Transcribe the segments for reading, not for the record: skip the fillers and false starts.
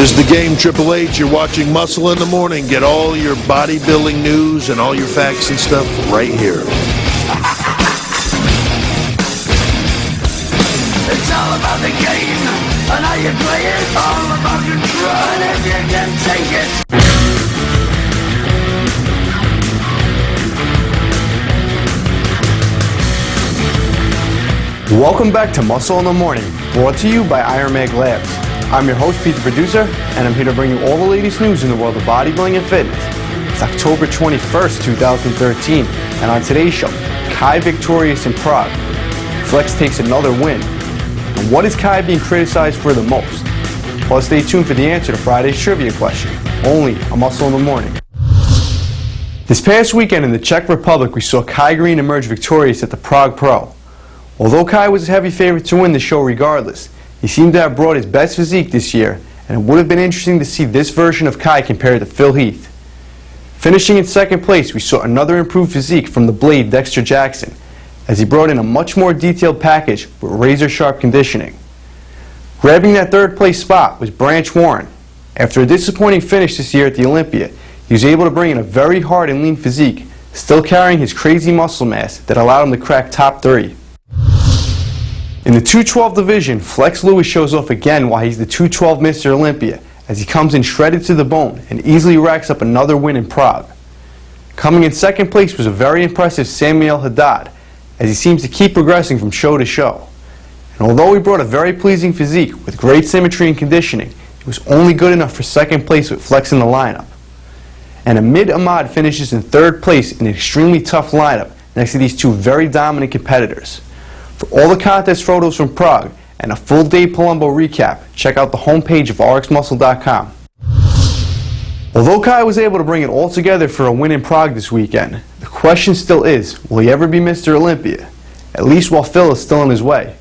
Here's the game, Triple H. You're watching Muscle in the Morning. Get all your bodybuilding news and all your facts and stuff right here. It's all about the game and how you play it. All about control and if you can take it. Welcome back to Muscle in the Morning, brought to you by Iron Mag Labs. I'm your host, Pete the Producer, and I'm here to bring you all the latest news in the world of bodybuilding and fitness. It's October 21st, 2013, and on today's show, Kai victorious in Prague. Flex takes another win. And what is Kai being criticized for the most? Well, stay tuned for the answer to Friday's trivia question, only on Muscle in the Morning. This past weekend in the Czech Republic, we saw Kai Greene emerge victorious at the Prague Pro. Although Kai was a heavy favorite to win the show regardless, he seemed to have brought his best physique this year, and it would have been interesting to see this version of Kai compared to Phil Heath. Finishing in second place, we saw another improved physique from the Blade Dexter Jackson, as he brought in a much more detailed package with razor-sharp conditioning. Grabbing that third place spot was Branch Warren. After a disappointing finish this year at the Olympia, he was able to bring in a very hard and lean physique, still carrying his crazy muscle mass that allowed him to crack top 3. In the 212 division, Flex Lewis shows off again why he's the 212 Mr. Olympia, as he comes in shredded to the bone and easily racks up another win in Prague. Coming in second place was a very impressive Samuel Haddad, as he seems to keep progressing from show to show. And although he brought a very pleasing physique with great symmetry and conditioning, it was only good enough for second place with Flex in the lineup. And Hamid Ahmad finishes in third place in an extremely tough lineup next to these two very dominant competitors. For all the contest photos from Prague and a full Dave Palumbo recap, check out the homepage of rxmuscle.com. Although Kai was able to bring it all together for a win in Prague this weekend, the question still is, will he ever be Mr. Olympia? At least while Phil is still in his way.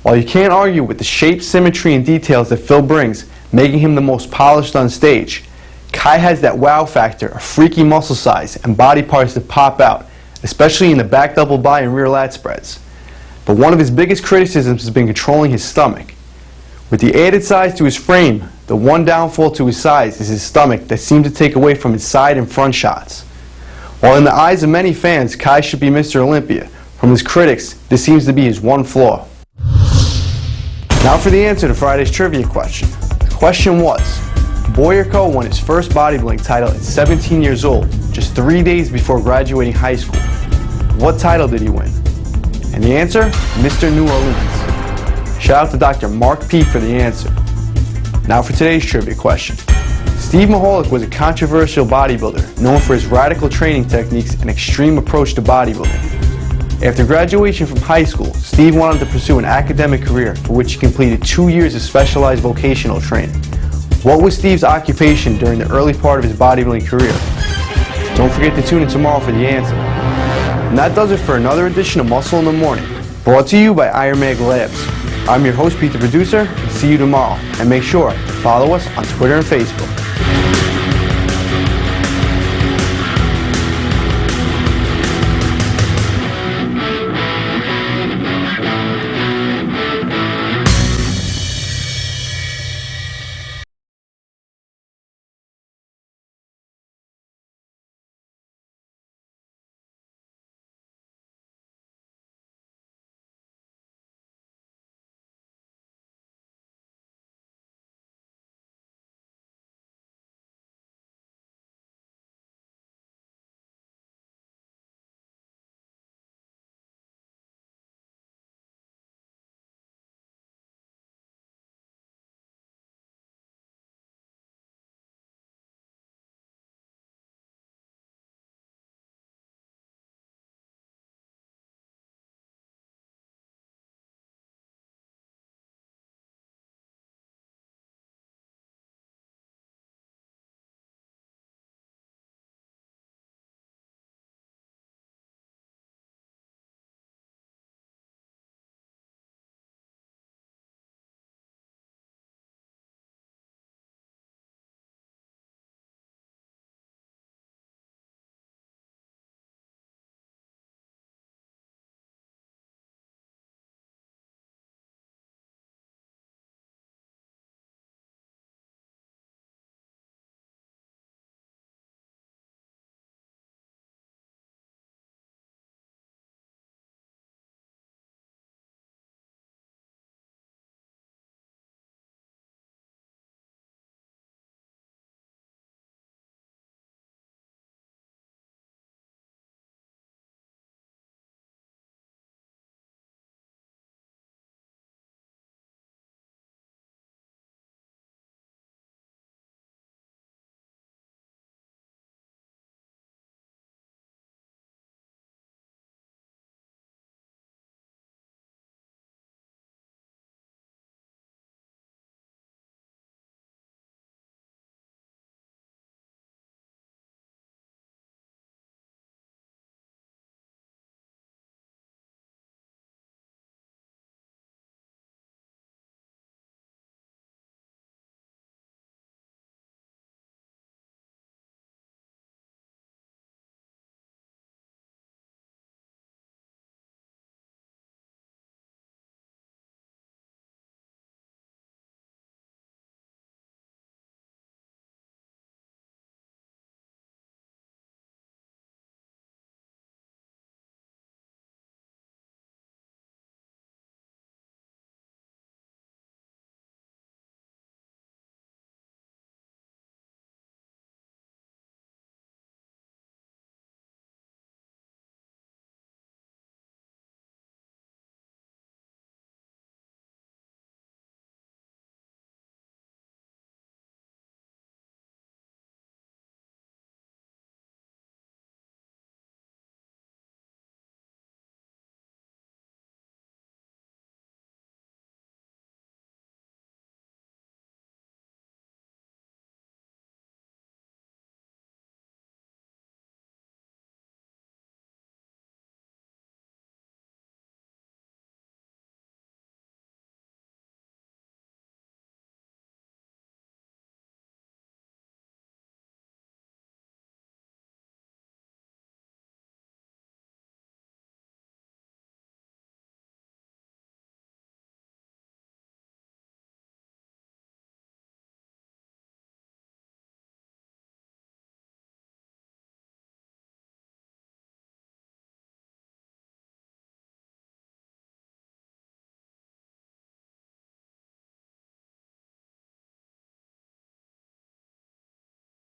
While you can't argue with the shape, symmetry, and details that Phil brings, making him the most polished on stage, Kai has that wow factor of freaky muscle size and body parts that pop out, especially in the back double bi and rear lat spreads. But one of his biggest criticisms has been controlling his stomach. With the added size to his frame, the one downfall to his size is his stomach that seemed to take away from his side and front shots. While in the eyes of many fans, Kai should be Mr. Olympia, from his critics, this seems to be his one flaw. Now for the answer to Friday's trivia question. The question was, Boyarko won his first bodybuilding title at 17 years old, just 3 days before graduating high school. What title did he win? And the answer, Mr. New Orleans. Shout out to Dr. Mark P. for the answer. Now for today's trivia question. Steve Mahalik was a controversial bodybuilder known for his radical training techniques and extreme approach to bodybuilding. After graduation from high school, Steve wanted to pursue an academic career for which he completed 2 years of specialized vocational training. What was Steve's occupation during the early part of his bodybuilding career? Don't forget to tune in tomorrow for the answer. And that does it for another edition of Muscle in the Morning, brought to you by Iron Mag Labs. I'm your host, Pete the Producer, and see you tomorrow. And make sure to follow us on Twitter and Facebook.